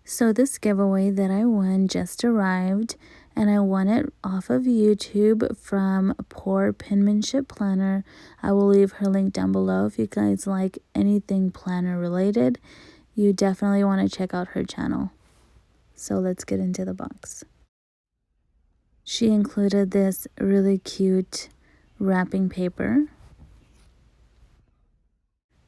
So this giveaway that I won just arrived, and I won it off of YouTube from Poor Penmanship Planner. I will leave her link down below. If you guys like anything planner related, you definitely want to check out her channel. So let's get into the box. She included this really cute wrapping paper.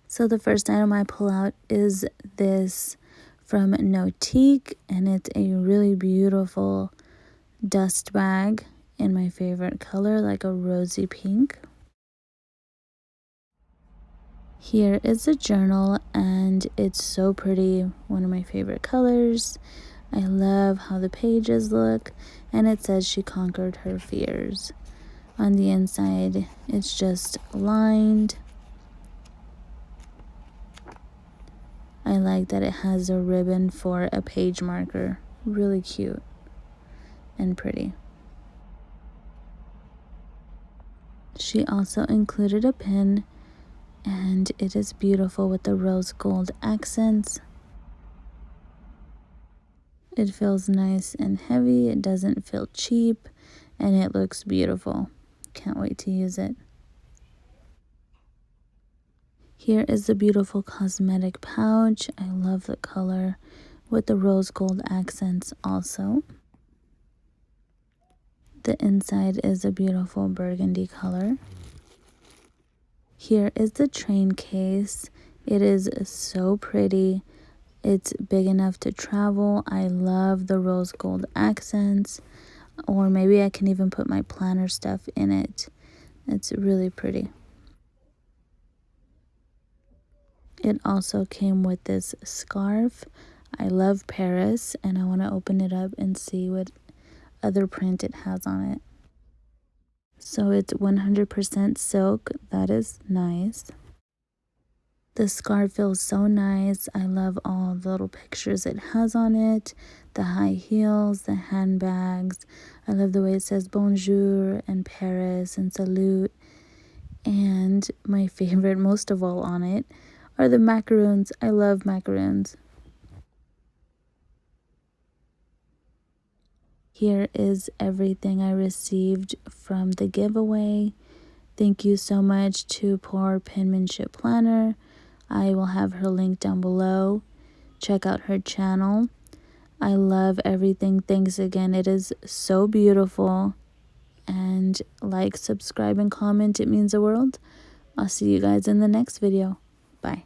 So the first item I pull out is this from Notique, and it's a really beautiful dust bag in my favorite color, like a rosy pink. Here is a journal, and it's so pretty, one of my favorite colors. I love how the pages look, and it says she conquered her fears. On the inside, it's just lined. I like that it has a ribbon for a page marker. Really cute and pretty. She also included a pin, and it is beautiful with the rose gold accents. It feels nice and heavy. It doesn't feel cheap, and it looks beautiful. Can't wait to use it. Here is the beautiful cosmetic pouch. I love the color with the rose gold accents also. The inside is a beautiful burgundy color. Here is the train case. It is so pretty. It's big enough to travel. I love the rose gold accents, or maybe I can even put my planner stuff in it. It's really pretty. It also came with this scarf. I love Paris, and I want to open it up and see what other print it has on it. So it's 100% silk. That is nice. The scarf feels so nice. I love all the little pictures it has on it. The high heels, the handbags. I love the way it says bonjour and Paris and salute. And my favorite most of all on it are the macaroons. I love macaroons. Here is everything I received from the giveaway. Thank you so much to Poor Penmanship Planner. I will have her link down below. Check out her channel. I love everything. Thanks again. It is so beautiful. And like, subscribe, and comment. It means the world. I'll see you guys in the next video. Bye.